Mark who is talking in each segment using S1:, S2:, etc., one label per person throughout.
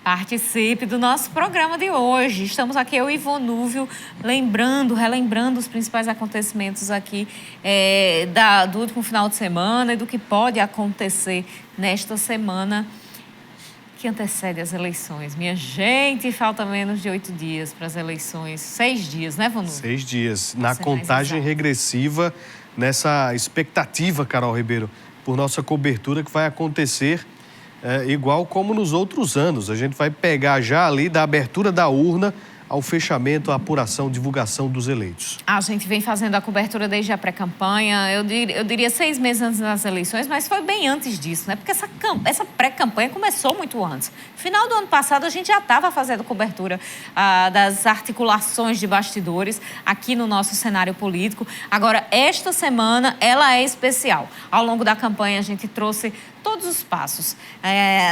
S1: Participe do nosso programa de hoje. Estamos aqui, eu e Ivon Núvio, relembrando os principais acontecimentos aqui do último final de semana e do que pode acontecer nesta semana que antecede as eleições. Minha gente, falta menos de 8 dias para as eleições. 6 dias, né, Ivon Núvio?
S2: 6 dias. Na contagem regressiva, nessa expectativa, Carol Ribeiro, por nossa cobertura que vai acontecer igual como nos outros anos. A gente vai pegar já ali da abertura da urna ao fechamento, à apuração, divulgação dos eleitos.
S1: A gente vem fazendo a cobertura desde a pré-campanha, eu diria 6 meses antes das eleições, mas foi bem antes disso, né? Porque essa pré-campanha começou muito antes. Final do ano passado, a gente já estava fazendo cobertura das articulações de bastidores aqui no nosso cenário político. Agora, esta semana, ela é especial. Ao longo da campanha, a gente trouxe todos os passos.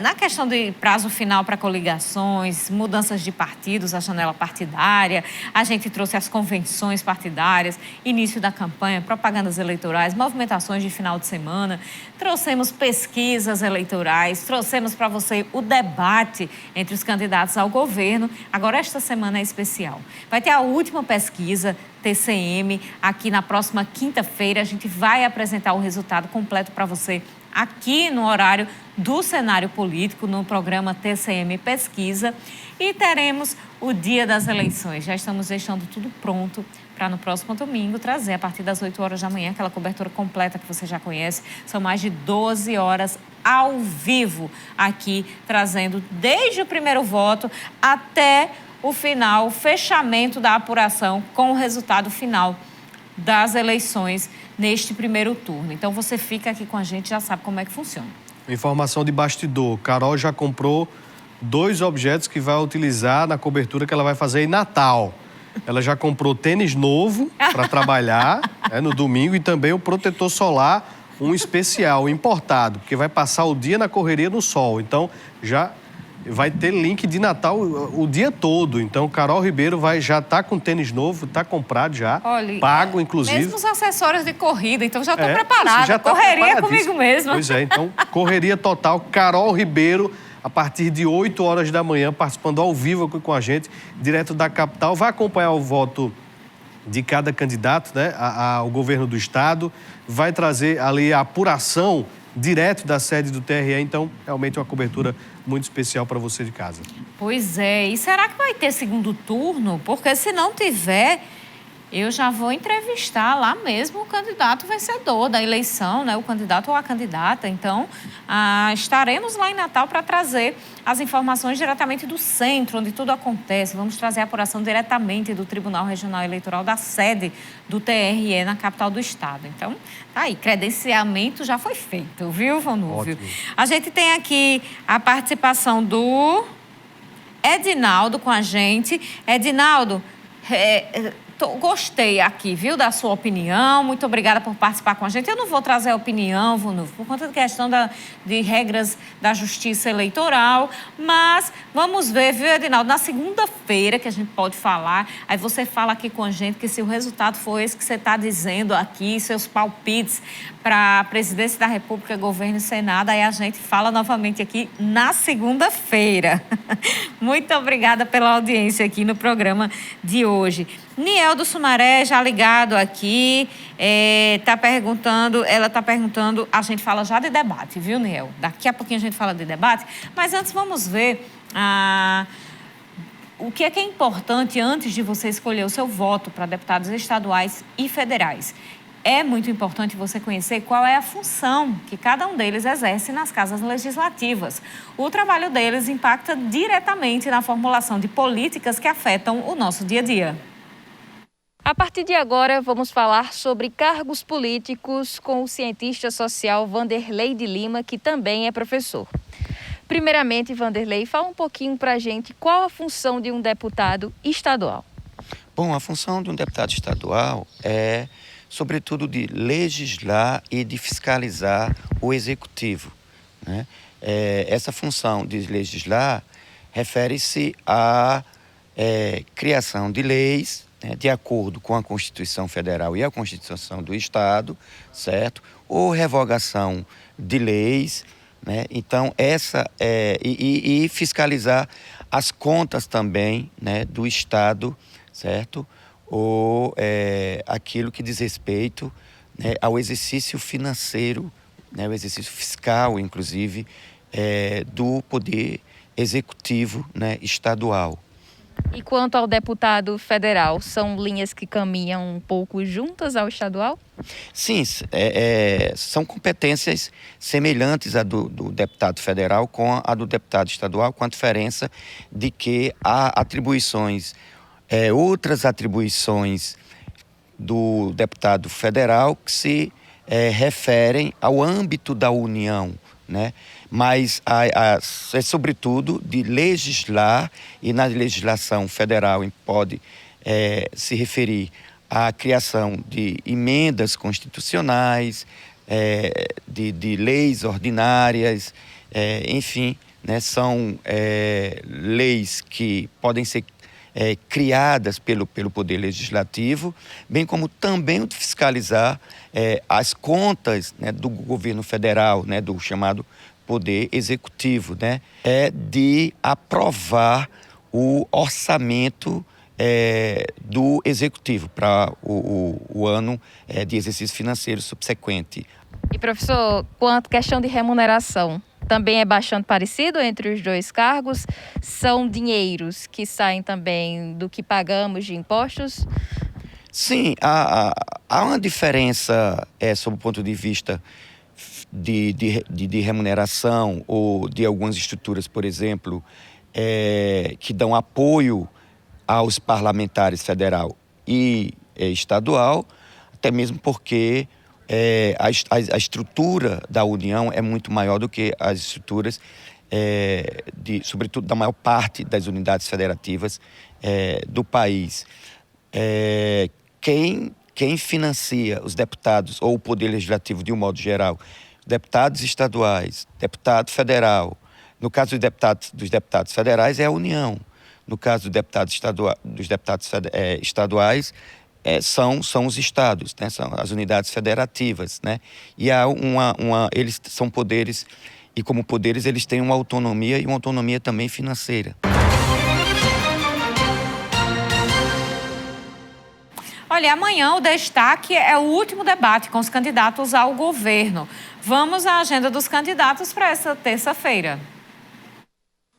S1: Na questão de prazo final para coligações, mudanças de partidos, a janela partidária, a gente trouxe as convenções partidárias, início da campanha, propagandas eleitorais, movimentações de final de semana, trouxemos pesquisas eleitorais, trouxemos para você o debate entre os candidatos ao governo. Agora, esta semana é especial. Vai ter a última pesquisa TCM aqui na próxima quinta-feira. A gente vai apresentar o resultado completo para você aqui no horário do cenário político, no programa TCM Pesquisa, e teremos o dia das eleições. Já estamos deixando tudo pronto para no próximo domingo trazer, a partir das 8 horas da manhã, aquela cobertura completa que você já conhece. São mais de 12 horas ao vivo aqui, trazendo desde o primeiro voto até o final, o fechamento da apuração com o resultado final das eleições neste primeiro turno. Então, você fica aqui com a gente, já sabe como é que funciona.
S2: Informação de bastidor. Carol já comprou 2 objetos que vai utilizar na cobertura que ela vai fazer em Natal. Ela já comprou tênis novo para trabalhar no domingo e também o protetor solar, um especial, importado, porque vai passar o dia na correria no sol. Então, já vai ter link de Natal o dia todo. Então, Carol Ribeiro já tá com tênis novo, tá comprado já.
S1: Olha,
S2: pago, inclusive.
S1: Mesmo os acessórios de corrida, então já estou preparada.
S2: Já tá
S1: correria comigo mesma.
S2: Pois é, então, correria total. Carol Ribeiro, a partir de 8 horas da manhã, participando ao vivo aqui com a gente, direto da capital. Vai acompanhar o voto de cada candidato, né, ao governo do estado. Vai trazer ali a apuração direto da sede do TRE. Então, realmente uma cobertura muito especial para você de casa.
S1: Pois é. E será que vai ter segundo turno? Porque se não tiver, eu já vou entrevistar lá mesmo o candidato vencedor da eleição, né? O candidato ou a candidata. Então, estaremos lá em Natal para trazer as informações diretamente do centro, onde tudo acontece. Vamos trazer a apuração diretamente do Tribunal Regional Eleitoral, da sede do TRE na capital do estado. Então, tá aí, credenciamento já foi feito, viu, Ivon Núvio? A gente tem aqui a participação do Edinaldo com a gente. Edinaldo, gostei aqui, viu, da sua opinião. Muito obrigada por participar com a gente. Eu não vou trazer a opinião, Ivon Núvio, por conta da questão de regras da justiça eleitoral, mas vamos ver, viu, Edinaldo, na segunda-feira que a gente pode falar, aí você fala aqui com a gente que se o resultado for esse que você está dizendo aqui, seus palpites para a presidência da República, governo e Senado, aí a gente fala novamente aqui na segunda-feira. Muito obrigada pela audiência aqui no programa de hoje. Niel do Sumaré, já ligado aqui, ela está perguntando, a gente fala já de debate, viu, Niel? Daqui a pouquinho a gente fala de debate, mas antes vamos ver o que é importante antes de você escolher o seu voto para deputados estaduais e federais. É muito importante você conhecer qual é a função que cada um deles exerce nas casas legislativas. O trabalho deles impacta diretamente na formulação de políticas que afetam o nosso dia a dia.
S3: A partir de agora, vamos falar sobre cargos políticos com o cientista social Vanderlei de Lima, que também é professor. Primeiramente, Vanderlei, fala um pouquinho para a gente qual a função de um deputado estadual.
S4: Bom, a função de um deputado estadual é, sobretudo, de legislar e de fiscalizar o executivo, né? Essa função de legislar refere-se à criação de leis, né, de acordo com a Constituição Federal e a Constituição do Estado, certo? Ou revogação de leis, né? Então, e fiscalizar as contas também, né, do Estado, certo? Ou aquilo que diz respeito, né, ao exercício financeiro, né, o exercício fiscal, inclusive, do Poder Executivo, né, estadual.
S3: E quanto ao deputado federal, são linhas que caminham um pouco juntas ao estadual?
S4: Sim, são competências semelhantes à do deputado federal com a do deputado estadual, com a diferença de que há atribuições, outras atribuições do deputado federal que se referem ao âmbito da União, né? Mas é sobretudo de legislar, e na legislação federal pode se referir à criação de emendas constitucionais, de leis ordinárias, enfim, né, são leis que podem ser criadas pelo Poder Legislativo, bem como também o de fiscalizar as contas, né, do governo federal, né, do chamado Poder Executivo, né, de aprovar o orçamento do Executivo para o ano de exercício financeiro subsequente.
S3: E, professor, quanto à questão de remuneração, também é bastante parecido entre os dois cargos? São dinheiros que saem também do que pagamos de impostos?
S4: Sim, há uma diferença sob o ponto de vista de remuneração ou de algumas estruturas, por exemplo, que dão apoio aos parlamentares federal e estadual, até mesmo porque a estrutura da União é muito maior do que as estruturas, sobretudo, da maior parte das unidades federativas do país. Quem financia os deputados ou o Poder Legislativo de um modo geral, deputados estaduais, deputado federal, no caso dos deputados federais é a União, no caso dos deputados estaduais são os estados, né? São as unidades federativas, né? E há eles são poderes, e como poderes eles têm uma autonomia e uma autonomia também financeira.
S1: Olha, amanhã o destaque é o último debate com os candidatos ao governo. Vamos à agenda dos candidatos para essa terça-feira.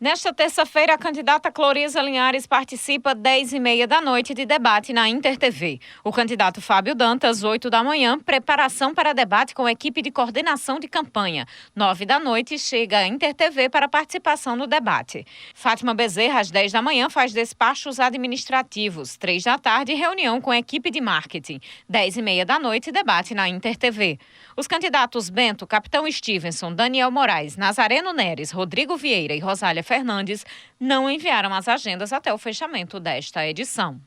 S1: Nesta terça-feira, a candidata Cloriza Linhares participa às 10h30 da noite de debate na Inter TV. O candidato Fábio Dantas, 8 da manhã, preparação para debate com a equipe de coordenação de campanha. 9 da noite, chega a Inter TV para participação no debate. Fátima Bezerra, às 10 da manhã, faz despachos administrativos. 3 da tarde, reunião com a equipe de marketing. 10h30 da noite, debate na Inter TV. Os candidatos Bento, Capitão Stevenson, Daniel Moraes, Nazareno Neres, Rodrigo Vieira e Rosália Fernandes não enviaram as agendas até o fechamento desta edição.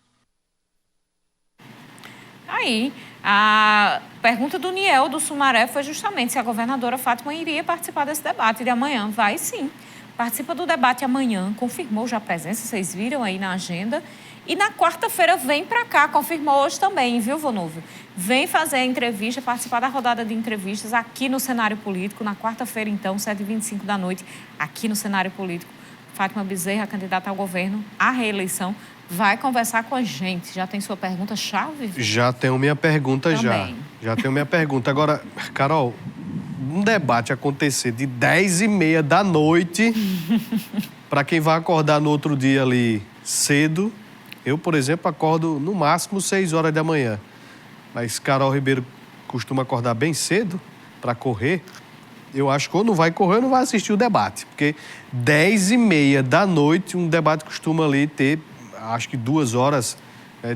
S1: Aí, a pergunta do Niel do Sumaré foi justamente se a governadora Fátima iria participar desse debate de amanhã. Vai sim. Participa do debate amanhã, confirmou já a presença, vocês viram aí na agenda. E na quarta-feira vem para cá, confirmou hoje também, viu, Vonúvio? Vem fazer a entrevista, participar da rodada de entrevistas aqui no Cenário Político, na quarta-feira, então, 7h25 da noite, aqui no Cenário Político. Fátima Bezerra, candidata ao governo, à reeleição, vai conversar com a gente. Já tem sua pergunta-chave?
S2: Já tenho minha pergunta
S1: também.
S2: Já tenho minha pergunta. Agora, Carol, um debate acontecer de 10h30 da noite, para quem vai acordar no outro dia ali cedo. Eu, por exemplo, acordo no máximo 6 horas da manhã. Mas Carol Ribeiro costuma acordar bem cedo para correr. Eu acho que ou não vai correr ou não vai assistir o debate. Porque 10h30 da noite, um debate costuma ali ter, acho que 2 horas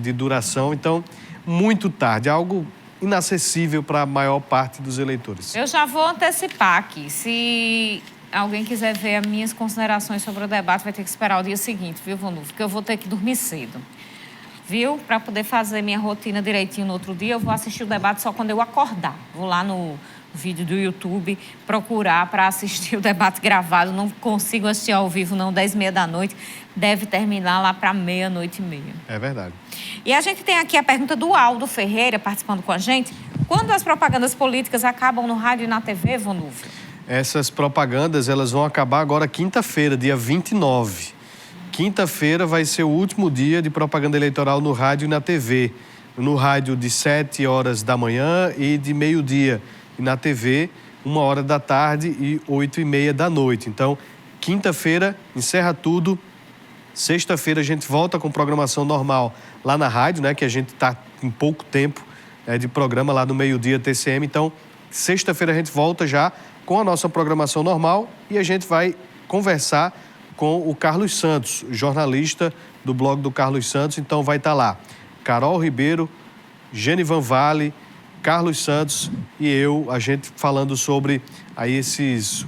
S2: de duração. Então, muito tarde. Algo inacessível para a maior parte dos eleitores.
S1: Eu já vou antecipar aqui. Se alguém quiser ver as minhas considerações sobre o debate, vai ter que esperar o dia seguinte, viu, Vonúvio? Porque eu vou ter que dormir cedo, viu? Para poder fazer minha rotina direitinho no outro dia, eu vou assistir o debate só quando eu acordar. Vou lá no vídeo do YouTube procurar para assistir o debate gravado. Não consigo assistir ao vivo, não, 10h30 da noite. Deve terminar lá para 00:30.
S2: É verdade.
S1: E a gente tem aqui a pergunta do Aldo Ferreira participando com a gente. Quando as propagandas políticas acabam no rádio e na TV, Vonúvio?
S2: essas propagandas elas vão acabar agora quinta-feira, dia 29. Quinta-feira vai ser o último dia de propaganda eleitoral no rádio e na TV. No rádio de 7 horas da manhã e de meio-dia. E na TV, 1 hora da tarde e 8h30 da noite. Então, quinta-feira encerra tudo. Sexta-feira a gente volta com programação normal lá na rádio, né? Que a gente está com pouco tempo de programa lá no meio-dia TCM. Então, sexta-feira a gente volta já com a nossa programação normal e a gente vai conversar com o Carlos Santos, jornalista do blog do Carlos Santos. Então, vai estar lá Carol Ribeiro, Genivan Vale, Carlos Santos e eu, a gente falando sobre aí essas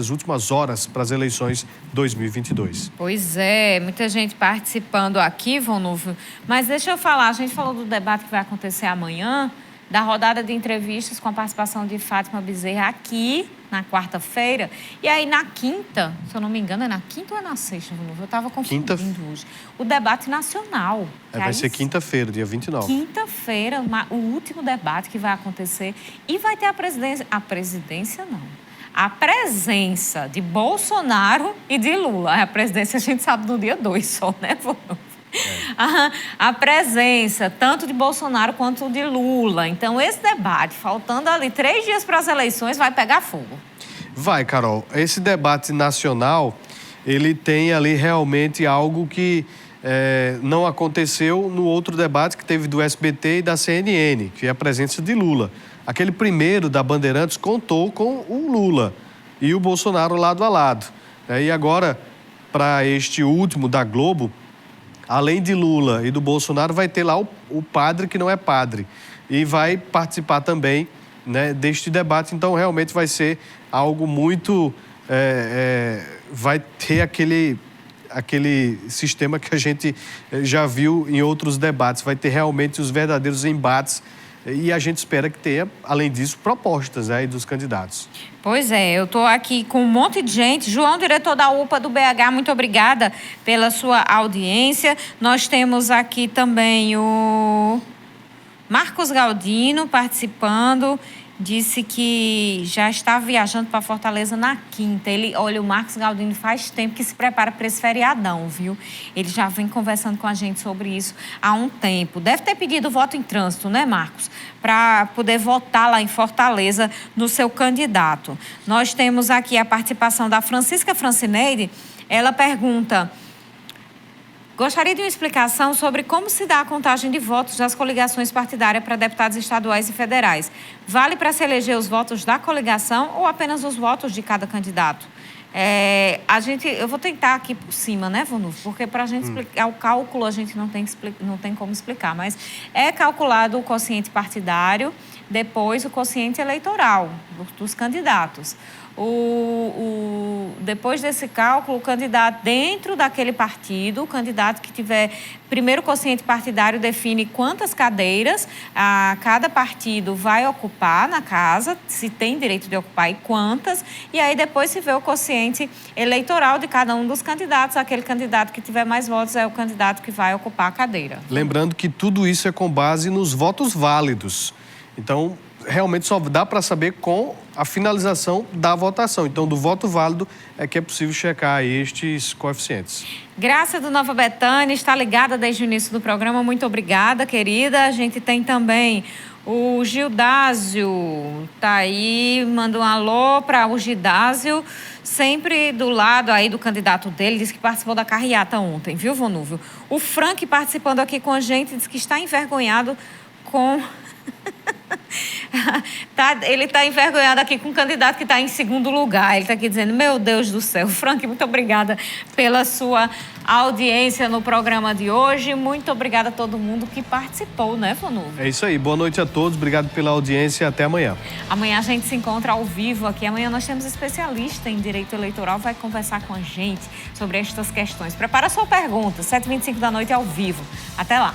S2: últimas horas para as eleições 2022.
S1: Pois é, muita gente participando aqui, Vonúvio. Mas deixa eu falar, a gente falou do debate que vai acontecer amanhã, da rodada de entrevistas com a participação de Fátima Bezerra aqui na quarta-feira. E aí na quinta, se eu não me engano, é na quinta ou é na sexta, Vonúvio? Eu estava confundindo hoje. O debate nacional.
S2: Vai ser quinta-feira, dia 29.
S1: Quinta-feira, o último debate que vai acontecer. E vai ter a presidência não. A presença de Bolsonaro e de Lula. A presidência a gente sabe no dia 2 só, né, Vonúvio? A presença tanto de Bolsonaro quanto de Lula. Então, esse debate, faltando ali 3 dias para as eleições, vai pegar fogo.
S2: Vai, Carol. Esse debate nacional, ele tem ali realmente algo que não aconteceu no outro debate que teve do SBT e da CNN, que é a presença de Lula. Aquele primeiro da Bandeirantes contou com o Lula e o Bolsonaro lado a lado. E agora, para este último da Globo, além de Lula e do Bolsonaro, vai ter lá o padre que não é padre. E vai participar também, né, deste debate. Então, realmente vai ser algo muito... vai ter aquele sistema que a gente já viu em outros debates. Vai ter realmente os verdadeiros embates. E a gente espera que tenha, além disso, propostas aí dos candidatos.
S1: Pois é, eu estou aqui com um monte de gente. João, diretor da UPA do BH, muito obrigada pela sua audiência. Nós temos aqui também o Marcos Galdino participando. Disse que já está viajando para Fortaleza na quinta. Olha, o Marcos Galdino faz tempo que se prepara para esse feriadão, viu? Ele já vem conversando com a gente sobre isso há um tempo. Deve ter pedido voto em trânsito, né, Marcos? Para poder votar lá em Fortaleza no seu candidato. Nós temos aqui a participação da Francisca Francineide. Ela pergunta... Gostaria de uma explicação sobre como se dá a contagem de votos das coligações partidárias para deputados estaduais e federais. Vale para se eleger os votos da coligação ou apenas os votos de cada candidato? Eu vou tentar aqui por cima, né, Vonúvio? Porque para a gente explicar o cálculo a gente não tem como explicar, mas é calculado o quociente partidário, depois o quociente eleitoral dos candidatos. Depois desse cálculo, o candidato dentro daquele partido, o candidato que tiver primeiro quociente partidário define quantas cadeiras cada partido vai ocupar na casa, se tem direito de ocupar e quantas, e aí depois se vê o quociente eleitoral de cada um dos candidatos. Aquele candidato que tiver mais votos é o candidato que vai ocupar a cadeira.
S2: Lembrando que tudo isso é com base nos votos válidos. Então, realmente só dá para saber com a finalização da votação. Então, do voto válido é que é possível checar estes coeficientes.
S1: Graça do Nova Betânia está ligada desde o início do programa. Muito obrigada, querida. A gente tem também o Gildásio. Tá aí, manda um alô para o Gildásio, sempre do lado aí do candidato dele. Disse que participou da carreata ontem, viu, Vonúvio? O Frank participando aqui com a gente, disse que está envergonhado com... Ele está envergonhado aqui com um candidato que está em segundo lugar. Ele está aqui dizendo, meu Deus do céu. Frank, muito obrigada pela sua audiência no programa de hoje. Muito obrigada a todo mundo que participou, né, Vonúvio?
S2: É isso aí. Boa noite a todos. Obrigado pela audiência e até amanhã.
S1: Amanhã a gente se encontra ao vivo aqui. Amanhã nós temos especialista em direito eleitoral, vai conversar com a gente sobre estas questões. Prepara a sua pergunta, 7h25 da noite ao vivo. Até lá.